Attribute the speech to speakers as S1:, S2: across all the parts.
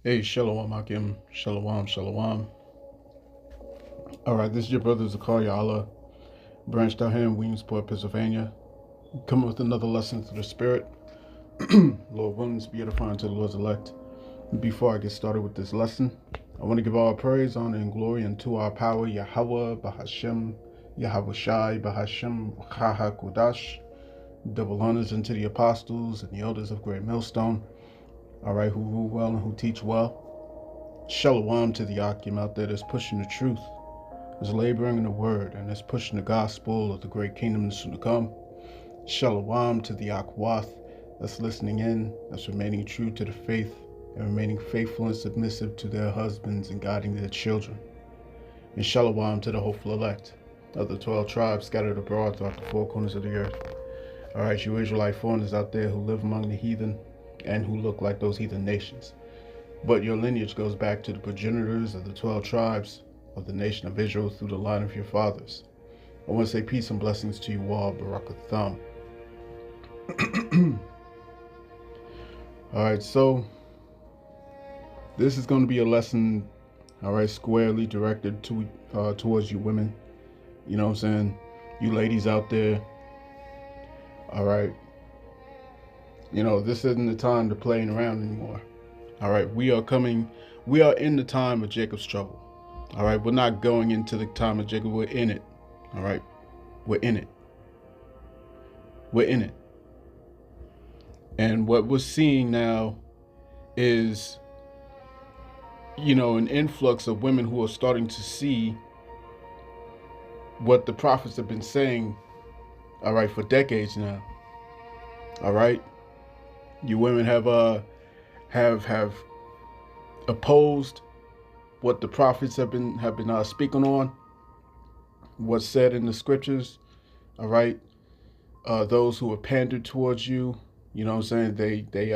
S1: Hey, Shalom Akim, Shalom, Shalom. All right, this is your brother Zakaria Allah, branched out here in Williamsport, Pennsylvania. Coming with another lesson through the Spirit. Lord willing, to be edifying to the Lord's elect. Before I get started with this lesson, I want to give all praise, honor, and glory unto our power, Yahweh, Bahashem, Yahweh Shai, Bahashem, Chaha Kudash. Double honors unto the apostles and the elders of Great Millstone. All right, who rule well and who teach well. Shalom to the Akim out there that's pushing the truth, is laboring in the word, and is pushing the gospel of the great kingdom that's soon to come. Shalom to the Akwath that's listening in, that's remaining true to the faith, and remaining faithful and submissive to their husbands and guiding their children. And shalom to the hopeful elect of the 12 tribes scattered abroad throughout the four corners of the earth. All right, you Israelite foreigners out there who live among the heathen and who look like those heathen nations. But your lineage goes back to the progenitors of the 12 tribes of the nation of Israel through the line of your fathers. I want to say peace and blessings to you all, Barakatham. All right, so this is going to be a lesson, all right, squarely directed to towards you women. You know what I'm saying? You ladies out there, all right. You know, this isn't the time to playing around anymore. All right, we are in the time of Jacob's trouble. All right, we're not going into the time of Jacob, we're in it. All right, we're in it. We're in it. And what we're seeing now is, you know, an influx of women who are starting to see what the prophets have been saying, all right, for decades now. All right, you women have opposed what the prophets have been speaking on, what's said in the scriptures. All right, those who have pandered towards you, you know what I'm saying? They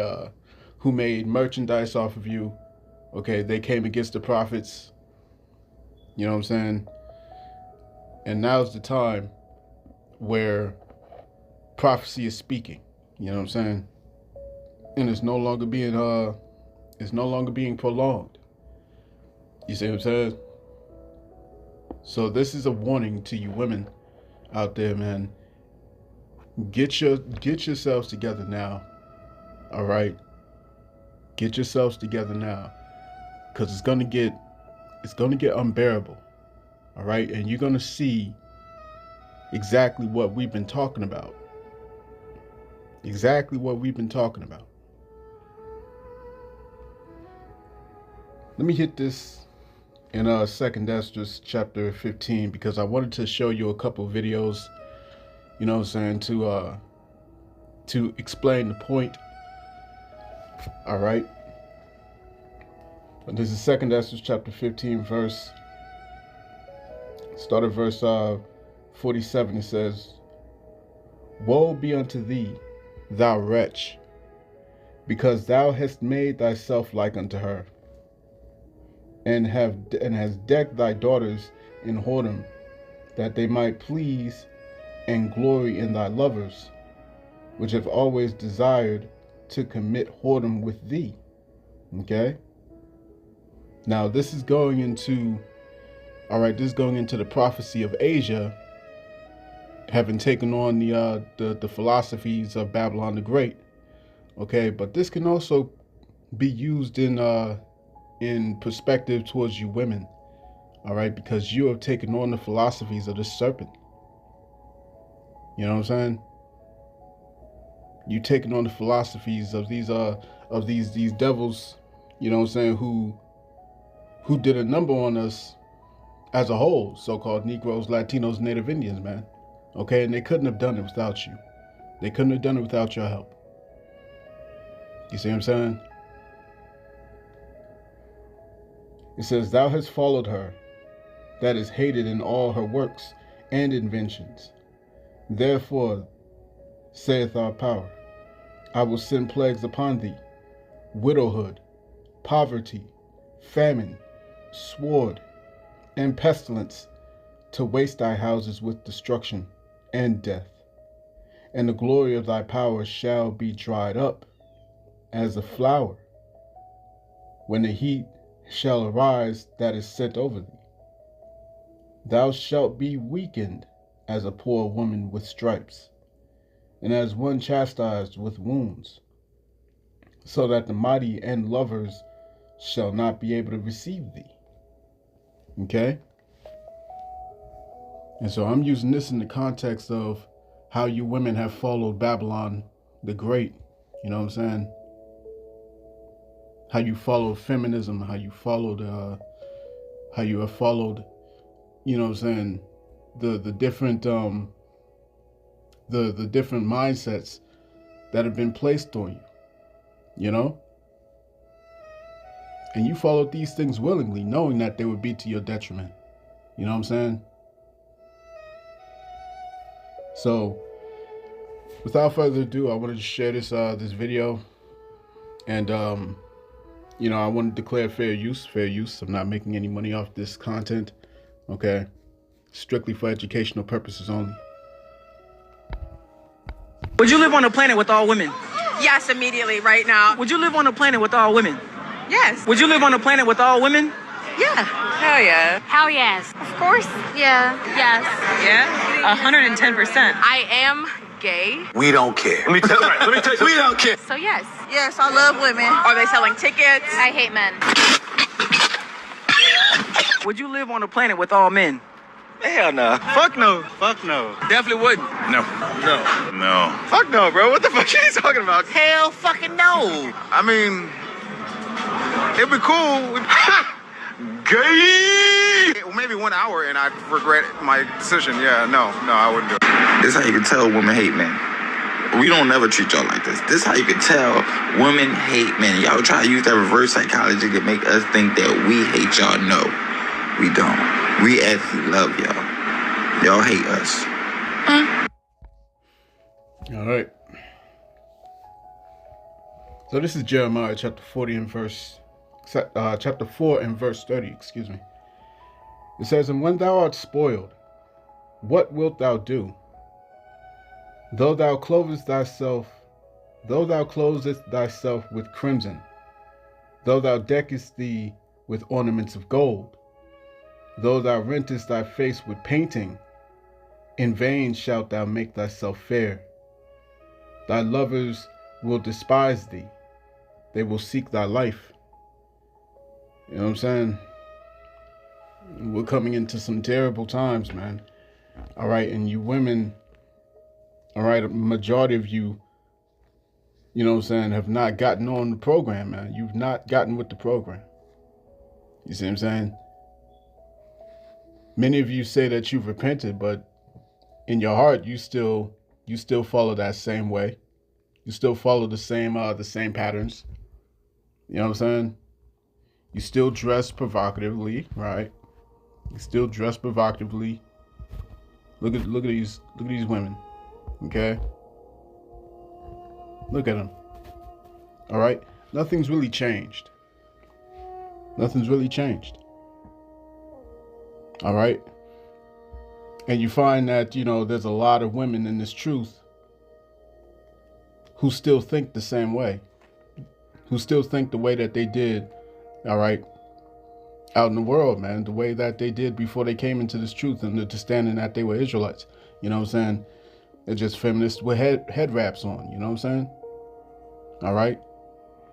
S1: who made merchandise off of you. Okay, they came against the prophets. You know what I'm saying? And now's the time where prophecy is speaking. You know what I'm saying? And it's no longer being prolonged. You see what I'm saying? So this is a warning to you women out there, man. Get yourselves together now. All right? Get yourselves together now. Cuz it's going to get unbearable. All right? And you're going to see exactly what we've been talking about. Exactly what we've been talking about. Let me hit this in 2nd Esdras chapter 15 because I wanted to show you a couple of videos, you know what I'm saying, to explain the point. All right. This is 2nd Esdras chapter 15 start at verse 47. It says, "Woe be unto thee, thou wretch, because thou hast made thyself like unto her, and hast decked thy daughters in whoredom, that they might please and glory in thy lovers, which have always desired to commit whoredom with thee." Okay? Now this is going into, all right, this is going into the prophecy of Asia having taken on the philosophies of Babylon the Great. Okay, but this can also be used in perspective towards you women. All right, because you have taken on the philosophies of the serpent. You know what I'm saying? You taken on the philosophies of these devils, you know what I'm saying, who did a number on us as a whole, so-called Negroes, Latinos, Native Indians, man. Okay, and they couldn't have done it without you. They couldn't have done it without your help. You see what I'm saying? It says, "Thou hast followed her, that is hated in all her works and inventions. Therefore, saith our power, I will send plagues upon thee, widowhood, poverty, famine, sword, and pestilence, to waste thy houses with destruction and death. And the glory of thy power shall be dried up as a flower, when the heat shall arise that is set over thee. Thou shalt be weakened as a poor woman with stripes, and as one chastised with wounds, so that the mighty and lovers shall not be able to receive thee. Okay? And so I'm using this in the context of how you women have followed Babylon the Great. You know what I'm saying? How you followed feminism, how you have followed, you know what I'm saying, the different the different mindsets that have been placed on you, you know? And you followed these things willingly, knowing that they would be to your detriment. You know what I'm saying? So, without further ado, I wanted to share this video, and you know, I want to declare fair use. I'm not making any money off this content, okay? Strictly for educational purposes only.
S2: Would you live on a planet with all women?
S3: Yes, immediately, right now.
S2: Would you live on a planet with all women?
S3: Yes.
S2: Would you live on a planet with all women?
S3: Yeah. Hell yeah.
S4: Hell yes. Of course. Yeah. Yes.
S3: Yeah.
S4: 110%.
S3: I am gay.
S5: We don't care. Let me tell you, we don't care.
S4: So yes.
S3: Yes, I love women. Are they selling tickets?
S4: I hate men.
S2: Would you live on a planet with all men?
S5: Hell no. Fuck no. Fuck no.
S2: Definitely wouldn't.
S5: No. No. No. Fuck no, bro. What the fuck are you talking about? Hell fucking no. I mean, it'd be cool. Gay. Well, maybe 1 hour and I'd regret my decision. Yeah, no, I wouldn't do it.
S6: This is how you can tell women hate men. We don't never treat y'all like this. This is how you can tell women hate men. Y'all try to use that reverse psychology to make us think that we hate y'all. No, we don't. We actually love y'all. Y'all hate us.
S1: All right. So this is Jeremiah chapter 40 and chapter 4 and verse 30, excuse me. It says, "And when thou art spoiled, what wilt thou do? Though thou closest thyself with crimson, though thou deckest thee with ornaments of gold, though thou rentest thy face with painting, in vain shalt thou make thyself fair. Thy lovers will despise thee. They will seek thy life." You know what I'm saying? We're coming into some terrible times, man. All right, and you women, all right, a majority of you, you know what I'm saying, have not gotten on the program, man. You've not gotten with the program. You see what I'm saying? Many of you say that you've repented, but in your heart, you still follow that same way. You still follow the same patterns. You know what I'm saying? You still dress provocatively, right? You still dress provocatively. Look at these women, okay? Look at them. All right? Nothing's really changed. Nothing's really changed. All right? And you find that, you know, there's a lot of women in this truth who still think the same way, who still think the way that they did, all right, out in the world, man, the way that they did before they came into this truth and understanding that they were Israelites. You know what I'm saying? They're just feminists with head wraps on, you know what I'm saying? All right?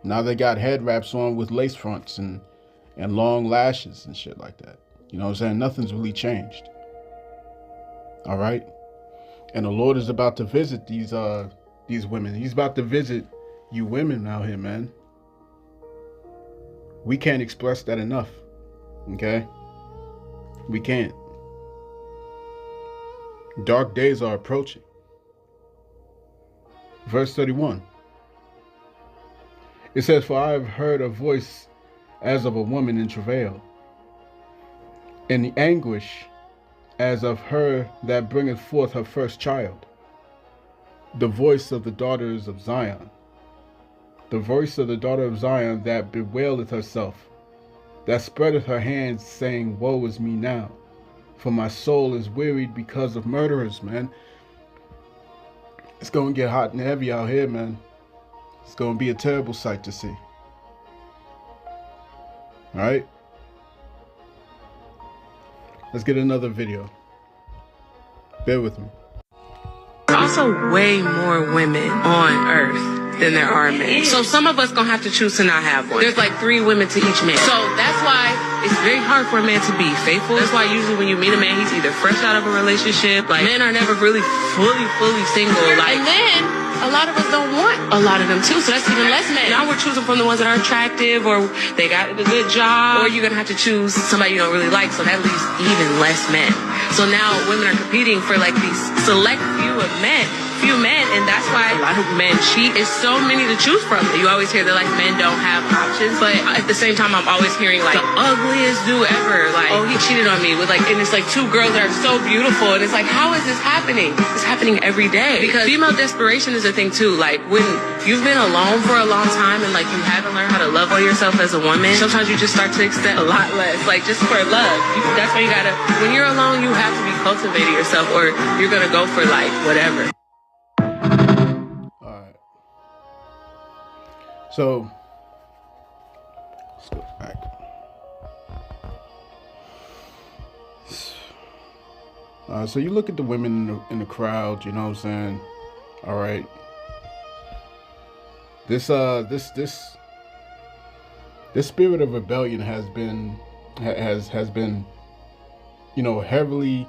S1: Now they got head wraps on with lace fronts and long lashes and shit like that. You know what I'm saying? Nothing's really changed. All right? And the Lord is about to visit these women. He's about to visit you women out here, man. We can't express that enough. Okay? We can't. Dark days are approaching. Verse 31. It says, "For I have heard a voice as of a woman in travail, in the anguish as of her that bringeth forth her first child. The voice of the daughters of Zion. The voice of the daughter of Zion that bewaileth herself, that spreadeth her hands, saying, Woe is me now, for my soul is wearied because of murderers," man. It's going to get hot and heavy out here, man. It's going to be a terrible sight to see. All right. Let's get another video. Bear with me.
S7: Also way more women on Earth than there are men. So some of us gonna have to choose to not have one. There's like 3 women to each man. So that's why it's very hard for a man to be faithful. That's why usually when you meet a man, he's either fresh out of a relationship. Like, men are never really fully single. Like, and then a lot of us don't want a lot of them too. So that's even less men. Now we're choosing from the ones that are attractive, or they got a good job, or you're gonna have to choose somebody you don't really like. So that leaves even less men. So now women are competing for like these select few men, and that's why a lot of men cheat. It's so many to choose from. You always hear that like men don't have options, but at the same time I'm always hearing like the ugliest dude ever, like, oh, he cheated on me with like, and it's like 2 girls that are so beautiful, and it's like, how is this happening? It's happening every day, because female desperation is a thing too. Like, when you've been alone for a long time and like you haven't learned how to love on yourself as a woman, sometimes you just start to accept a lot less, like just for love. That's why you gotta, when you're alone, you have to be cultivating yourself, or you're gonna go for like whatever.
S1: So, let's go back. So you look at the women in the crowd, you know what I'm saying? All right. This spirit of rebellion has been, you know, heavily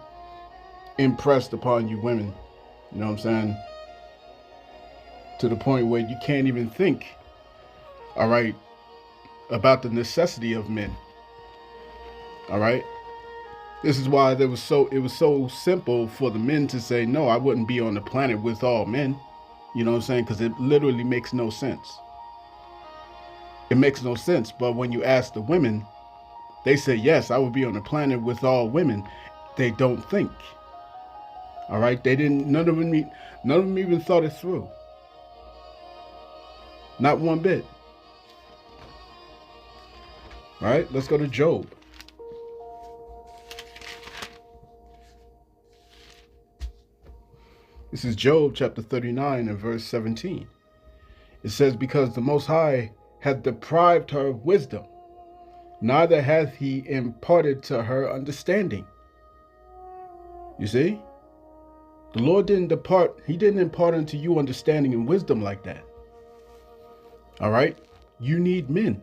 S1: impressed upon you women. You know what I'm saying? To the point where you can't even think, all right, about the necessity of men. All right. This is why it was so simple for the men to say, no, I wouldn't be on the planet with all men. You know what I'm saying? Because it literally makes no sense. It makes no sense. But when you ask the women, they say, yes, I would be on the planet with all women. They don't think. All right. They didn't, none of them even thought it through. Not one bit. All right, let's go to Job. This is Job chapter 39 and verse 17. It says, because the Most High hath deprived her of wisdom, neither hath he imparted to her understanding. You see? The Lord didn't impart unto you understanding and wisdom like that. All right? You need men.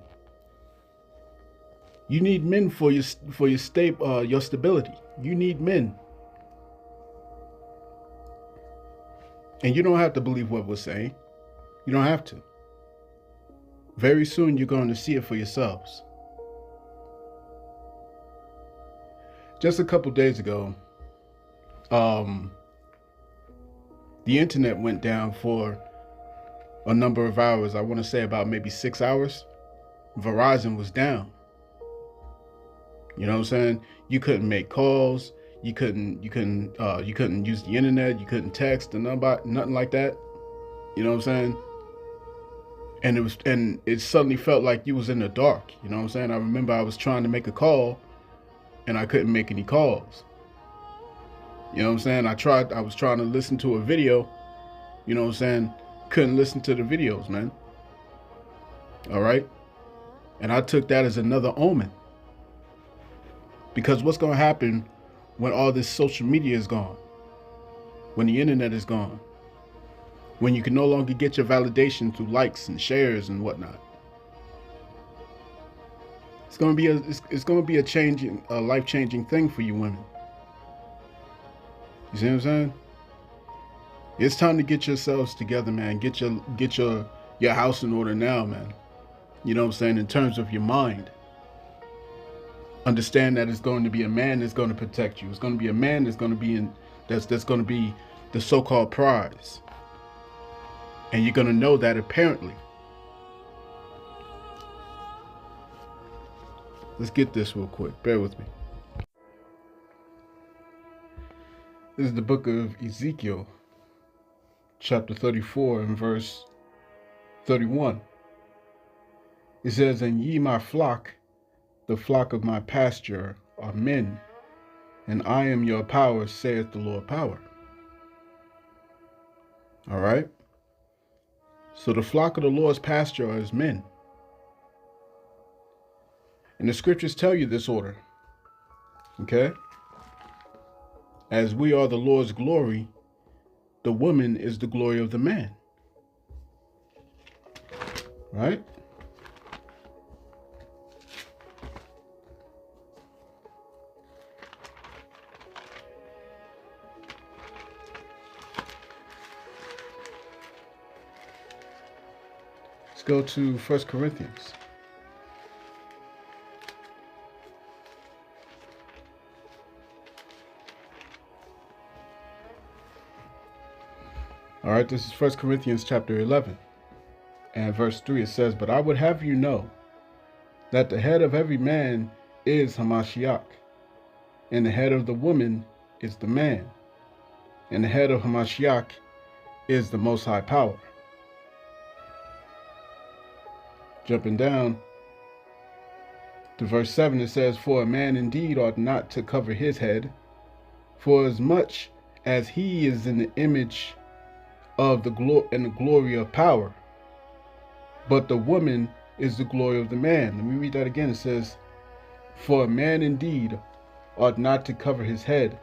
S1: You need men for your stability. You need men. And you don't have to believe what we're saying. You don't have to. Very soon you're going to see it for yourselves. Just a couple days ago, the internet went down for a number of hours. I want to say about maybe 6 hours. Verizon was down. You know what I'm saying? You couldn't make calls. You couldn't use the internet. You couldn't text and nothing like that. You know what I'm saying? And it suddenly felt like you was in the dark. You know what I'm saying? I remember I was trying to make a call and I couldn't make any calls. You know what I'm saying? I was trying to listen to a video. You know what I'm saying? Couldn't listen to the videos, man. All right? And I took that as another omen. Because what's going to happen when all this social media is gone? When the internet is gone? When you can no longer get your validation through likes and shares and whatnot? It's going to be a life-changing thing for you women. You see what I'm saying? It's time to get yourselves together, man. Get your house in order now, man. You know what I'm saying? In terms of your mind. Understand that it's going to be a man that's going to protect you. It's going to be a man that's going to be that's going to be the so-called prize. And you're going to know that apparently. Let's get this real quick. Bear with me. This is the book of Ezekiel, chapter 34 and verse 31. It says, and ye my flock, the flock of my pasture, are men, and I am your power, saith the Lord power. All right. So the flock of the Lord's pasture is men. And the scriptures tell you this order. Okay? As we are the Lord's glory, the woman is the glory of the man. Right? Let's go to 1 Corinthians. All right, this is 1 Corinthians chapter 11 and verse 3. It says, "But I would have you know that the head of every man is Hamashiach, and the head of the woman is the man, and the head of Hamashiach is the Most High Power." Jumping down to verse 7, it says, "For a man indeed ought not to cover his head, for as much as he is in the image of the glory of power, but the woman is the glory of the man." Let me read that again. It says, "For a man indeed ought not to cover his head,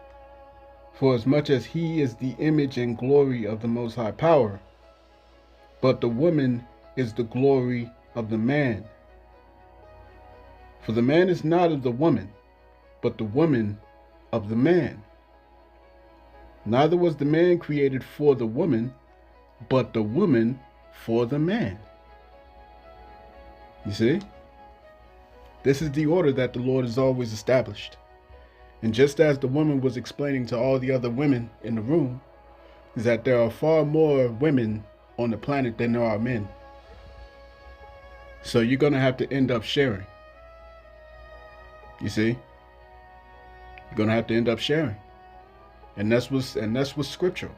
S1: for as much as he is the image and glory of the Most High Power, but the woman is the glory of the man. For the man is not of the woman, but the woman of the man. Neither was the man created for the woman, but the woman for the man." You see? This is the order that the Lord has always established. And just as the woman was explaining to all the other women in the room, is that there are far more women on the planet than there are men. So you're going to have to end up sharing. You see? You're going to have to end up sharing. And that's what's scriptural.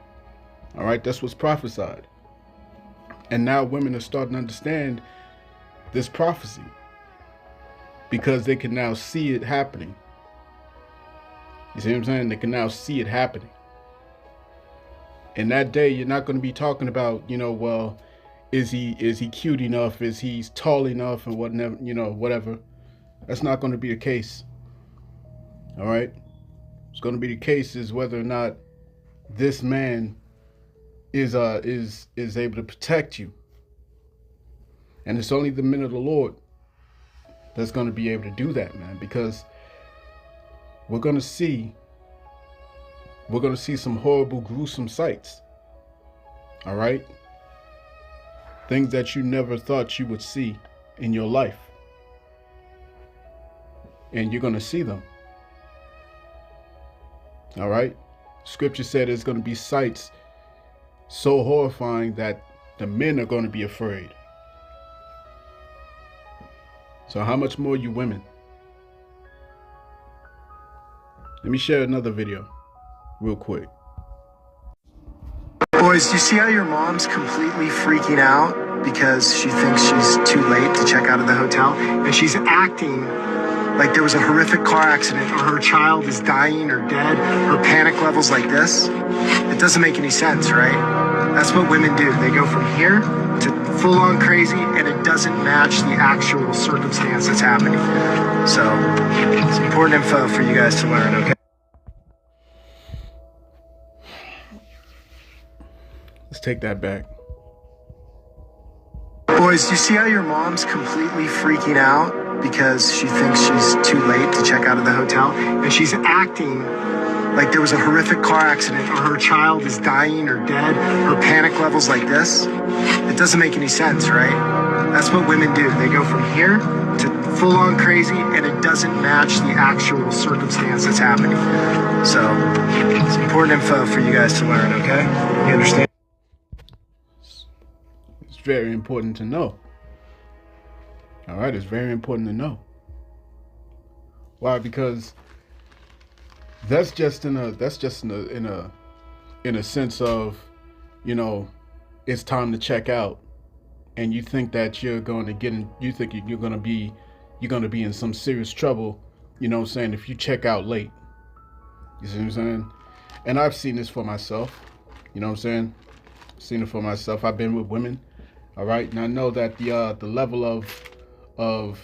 S1: All right, that's what's prophesied. And now women are starting to understand this prophecy because they can now see it happening. You see what I'm saying? They can now see it happening. And that day, you're not going to be talking about, well, is he cute enough? Is he tall enough? And whatever, whatever. That's not going to be the case. All right. It's going to be the case is whether or not this man is able to protect you. And it's only the men of the Lord that's going to be able to do that, man, because we're going to see some horrible, gruesome sights. All right? Things that you never thought you would see in your life. And you're going to see them. All right? Scripture said there's going to be sights so horrifying that the men are going to be afraid. So how much more you women? Let me share another video real quick.
S8: Boys, do you see how your mom's completely freaking out because she thinks she's too late to check out of the hotel? And she's acting like there was a horrific car accident or her child is dying or dead. Her panic level's like this. It doesn't make any sense, right? That's what women do. They go from here to full-on crazy, and it doesn't match the actual circumstance that's happening. So it's important info for you guys to learn, okay?
S1: Let's take that back.
S8: Boys, do you see how your mom's completely freaking out because she thinks she's too late to check out of the hotel? And she's acting like there was a horrific car accident or her child is dying or dead. Her panic level's like this. It doesn't make any sense, right? That's what women do. They go from here to full-on crazy, and it doesn't match the actual circumstance that's happening. So it's important info for you guys to learn, okay? You understand?
S1: It's very important to know. All right, it's very important to know. Why? Because that's just in a sense of, it's time to check out, and you think that you're going to get in, you think you're going to be in some serious trouble, if you check out late. You see what I'm saying? And I've seen this for myself. Seen it for myself. I've been with women. All right. And I know that the level of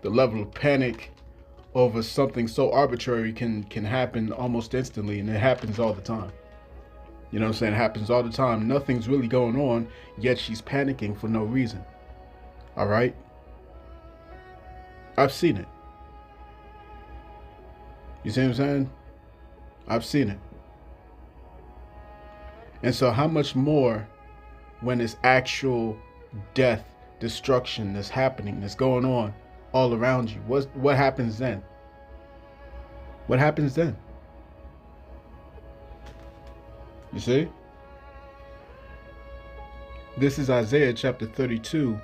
S1: the level of panic over something so arbitrary can happen almost instantly, and it happens all the time. You know what I'm saying? It happens all the time. Nothing's really going on, yet she's panicking for no reason. All right? I've seen it. You see what I'm saying? I've seen it. And so how much more when it's actual death, destruction that's happening, that's going on all around you? What happens then? What happens then? You see? This is Isaiah chapter 32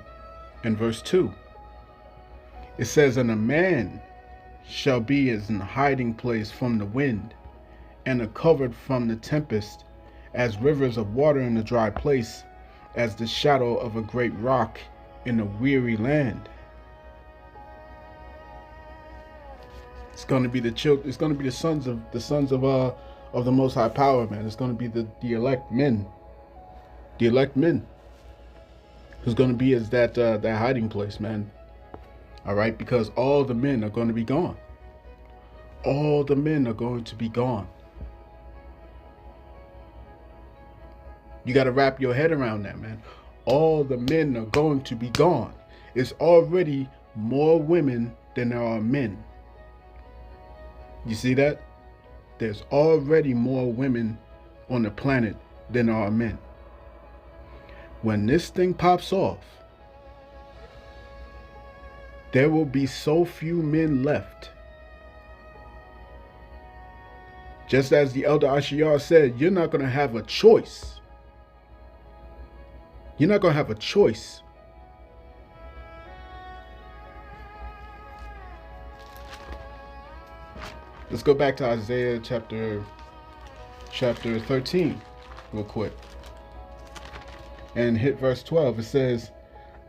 S1: and verse 2. It says, "And a man shall be as an hiding place from the wind, and a covert from the tempest, as rivers of water in a dry place, as the shadow of a great rock in a weary land." It's going to be the children. It's going to be the sons of the Most High Power, man. It's going to be the elect men. The elect men. Who's going to be as that hiding place, man. All right, because all the men are going to be gone. All the men are going to be gone. You got to wrap your head around that, man. All the men are going to be gone. It's already more women than there are men. You see that? There's already more women on the planet than there are men. When this thing pops off, there will be so few men left. Just as the elder Ashiyar said, you're not going to have a choice. You're not going to have a choice. Let's go back to Isaiah chapter 13 real quick. And hit verse 12. It says,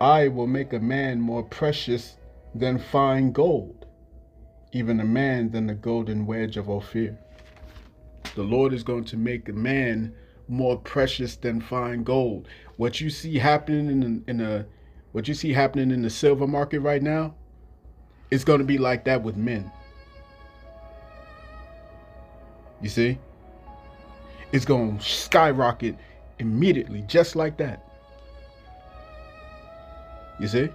S1: "I will make a man more precious than fine gold, even a man than the golden wedge of Ophir." The Lord is going to make a man more precious than fine gold. What you see happening in the silver market right now, it's going to be like that with men. You see? It's going to skyrocket immediately, just like that. You see?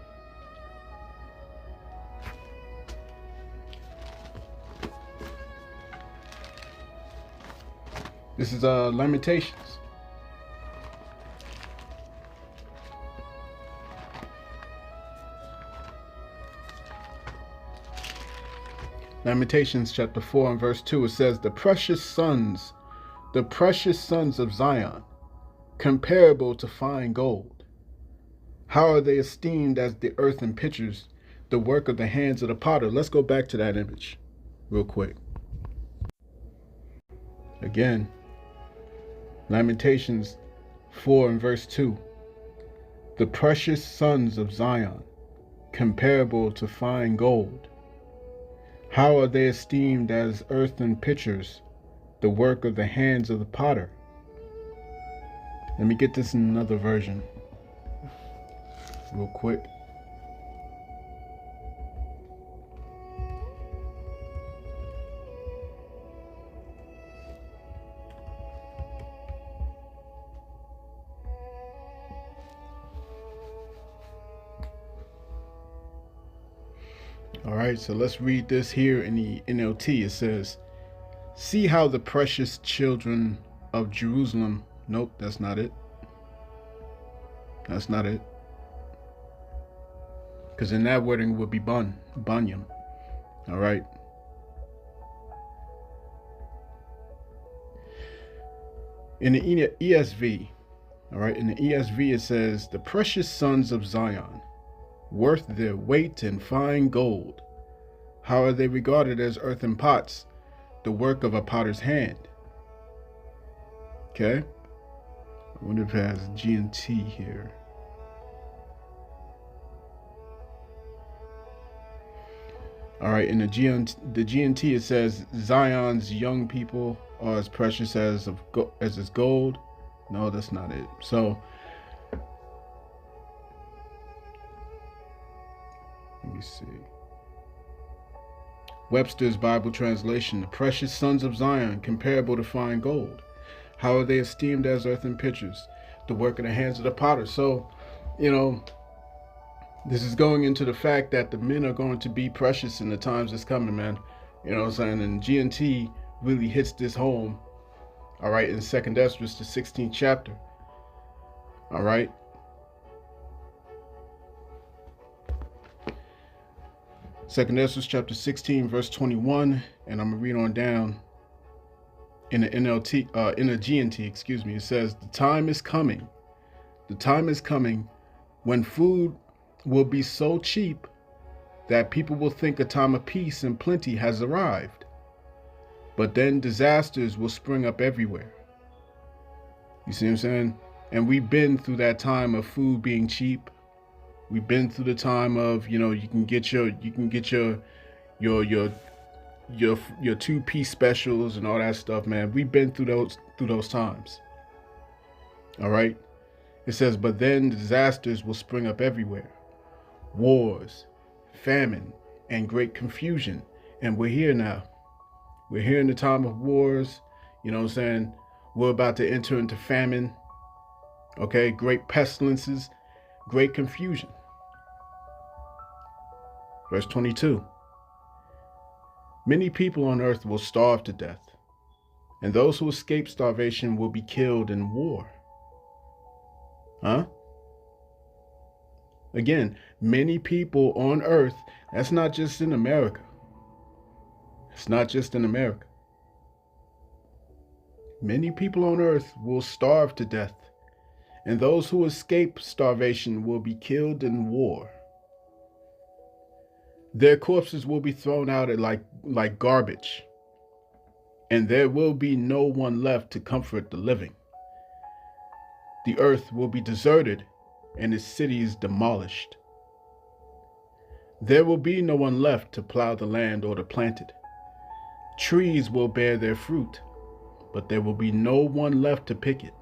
S1: This is Lamentations. Lamentations chapter 4 and verse 2, it says, the precious sons of Zion, comparable to fine gold. How are they esteemed as the earthen pitchers, the work of the hands of the potter? Let's go back to that image real quick. Again, Lamentations 4 and verse 2. The precious sons of Zion, comparable to fine gold. How are they esteemed as earthen pitchers, the work of the hands of the potter? Let me get this in another version real quick. All right, so let's read this here in the NLT. It says, see how the precious children of Jerusalem. Nope, that's not it. That's not it. Because in that wording would be Banyam. All right. In the ESV, all right, in the ESV it says, the precious sons of Zion, worth their weight in fine gold. How are they regarded as earthen pots, the work of a potter's hand? Okay. I wonder if it has G and T here. All right, in the G and T it says, Zion's young people are as precious as its gold. No, that's not it. So let me see. Webster's Bible translation, the precious sons of Zion, comparable to fine gold. How are they esteemed as earthen pitchers, the work of the hands of the potter? So, this is going into the fact that the men are going to be precious in the times that's coming, man. You know what I'm saying? And GNT really hits this home, all right, in 2nd Esdras, the 16th chapter, all right? Second Esdras chapter 16, verse 21, and I'm gonna read on down in the GNT, excuse me. It says, the time is coming when food will be so cheap that people will think a time of peace and plenty has arrived. But then disasters will spring up everywhere. You see what I'm saying? And we've been through that time of food being cheap. We've been through the time of, you can get your 2-piece specials and all that stuff, man. We've been through those times. All right? It says, but then disasters will spring up everywhere. Wars, famine, and great confusion. And we're here now. We're here in the time of wars. You know what I'm saying? We're about to enter into famine. Okay? Great pestilences, great confusion. Verse 22. Many people on earth will starve to death, and those who escape starvation will be killed in war. Huh? Again, many people on earth, that's not just in America. It's not just in America. Many people on earth will starve to death, and those who escape starvation will be killed in war. Their corpses will be thrown out like garbage, and there will be no one left to comfort the living. The earth will be deserted and its cities demolished. There will be no one left to plow the land or to plant it. Trees will bear their fruit, but there will be no one left to pick it.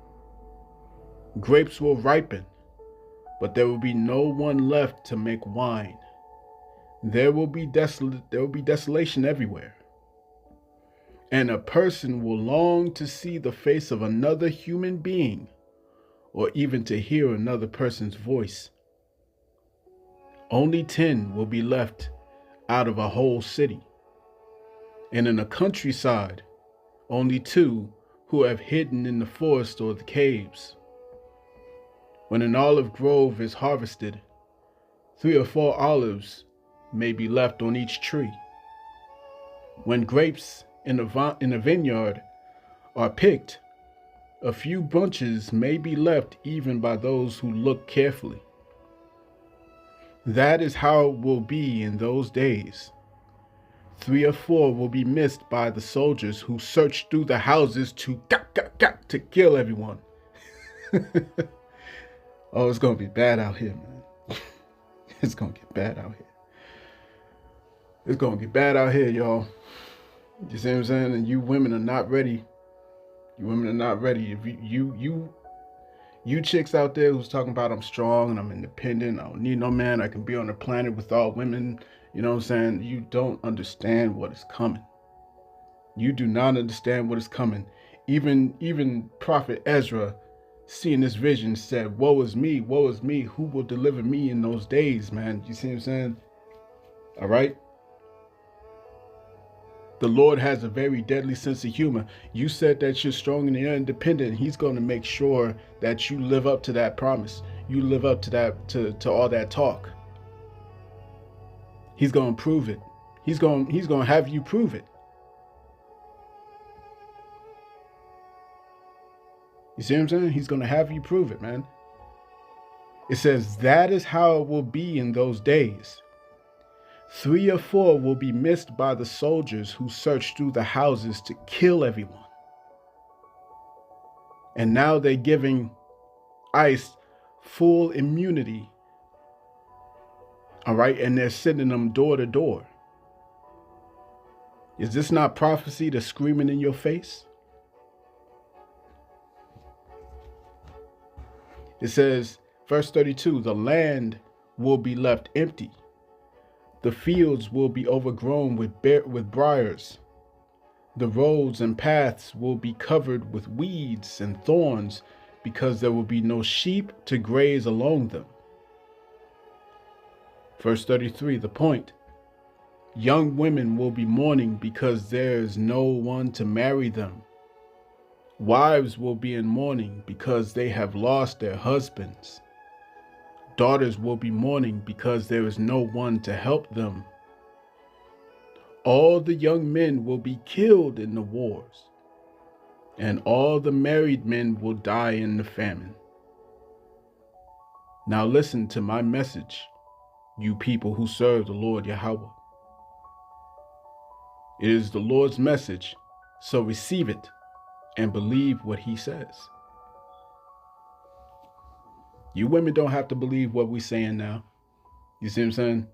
S1: Grapes will ripen, but there will be no one left to make wine. There will be desolation everywhere. And a person will long to see the face of another human being, or even to hear another person's voice. Only 10 will be left out of a whole city. And in the countryside, only 2 who have hidden in the forest or the caves. When an olive grove is harvested, 3 or 4 olives may be left on each tree. When grapes in a vineyard are picked, a few bunches may be left even by those who look carefully. That is how it will be in those days. 3 or 4 will be missed by the soldiers who search through the houses to kill everyone. Oh, it's gonna be bad out here, man. It's gonna get bad out here. It's gonna get bad out here, y'all. You see what I'm saying? And you women are not ready. You women are not ready. If you chicks out there who's talking about I'm strong and I'm independent, I don't need no man, I can be on the planet with all women, you know what I'm saying? You don't understand what is coming. You do not understand what is coming. Even Prophet Ezra, seeing this vision, said, woe is me, who will deliver me in those days, man? You see what I'm saying? All right? The Lord has a very deadly sense of humor. You said that you're strong and you're independent. He's going to make sure that you live up to that promise. You live up to that, to all that talk. He's going to prove it. He's going to have you prove it. You see what I'm saying? He's going to have you prove it, man. It says, that is how it will be in those days. 3 or 4 will be missed by the soldiers who search through the houses to kill everyone. And now they're giving ICE full immunity. All right. And they're sending them door to door. Is this not prophecy that's screaming in your face? It says, verse 32, the land will be left empty. The fields will be overgrown with briars. The roads and paths will be covered with weeds and thorns, because there will be no sheep to graze along them. Verse 33, the point. Young women will be mourning because there is no one to marry them. Wives will be in mourning because they have lost their husbands. Daughters will be mourning because there is no one to help them. All the young men will be killed in the wars, and all the married men will die in the famine. Now listen to my message, you people who serve the Lord Yahweh. It is the Lord's message, so receive it and believe what he says. You women don't have to believe what we're saying now. You see what I'm saying?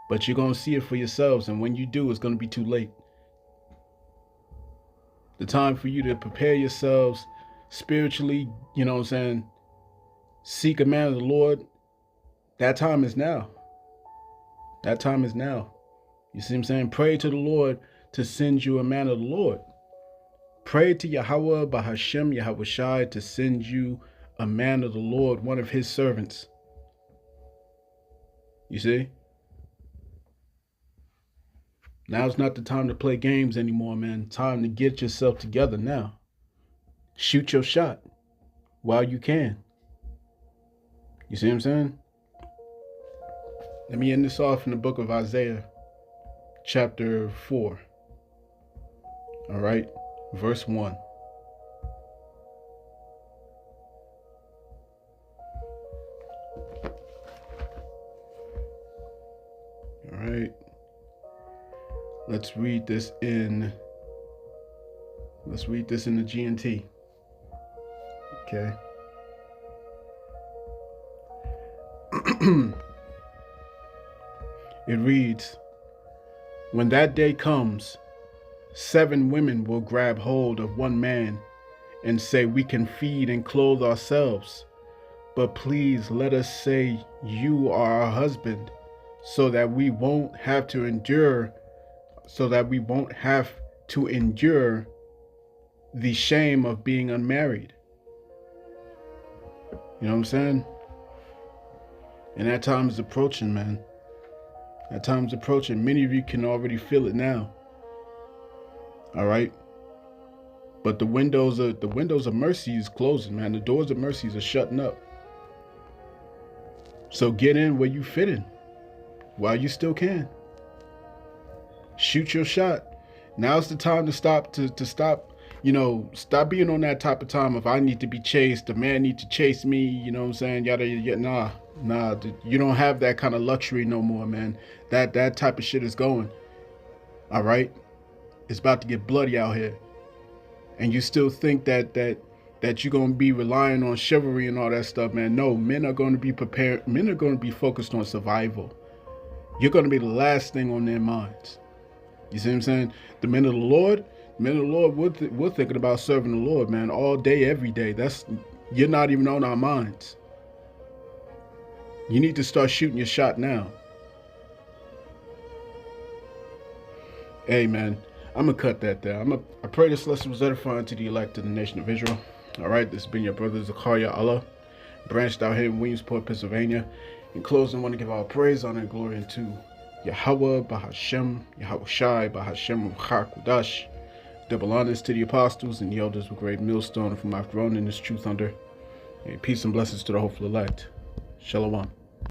S1: But you're going to see it for yourselves, and when you do, it's going to be too late. The time for you to prepare yourselves spiritually, you know what I'm saying, seek a man of the Lord, that time is now. That time is now. You see what I'm saying? Pray to the Lord to send you a man of the Lord. Pray to Yahweh Bahashem Yahweh Shai to send you a man of the Lord, one of his servants. You see? Now's not the time to play games anymore, man. Time to get yourself together now. Shoot your shot while you can. You see what I'm saying? Let me end this off in the book of Isaiah, chapter 4. All right, verse 1. All right. Let's read this in the GNT. Okay. It reads, when that day comes, 7 women will grab hold of one man and say, we can feed and clothe ourselves, but please let us say you are our husband, so that we won't have to endure the shame of being unmarried. You know what I'm saying? And that time is approaching, man. That time is approaching. Many of you can already feel it now. All right? But the windows of mercy is closing, man. The doors of mercy are shutting up. So get in where you fit in while you still can. Shoot your shot. Now's the time to stop, stop being on that type of time of I need to be chased, the man need to chase me, you know what I'm saying? Yada, yada, nah, you don't have that kind of luxury no more, man. That type of shit is going. All right? It's about to get bloody out here. And you still think that you're going to be relying on chivalry and all that stuff, man. No, men are going to be prepared. Men are going to be focused on survival. You're going to be the last thing on their minds. You see what I'm saying? The men of the Lord, we're thinking about serving the Lord, man, all day, every day. You're not even on our minds. You need to start shooting your shot now. Hey, man, I'm going to cut that there. I pray this lesson was edifying to the elect of the nation of Israel. All right, this has been your brother Zakaria Allah, branched out here in Williamsport, Pennsylvania. In closing, I want to give all praise, honor, and glory unto Yahweh Bahashem, Yahweh Shai Bahashem Ruach double honors to the apostles and the elders with great millstone from my throne in this truth under. And peace and blessings to the hopeful elect. Shalom.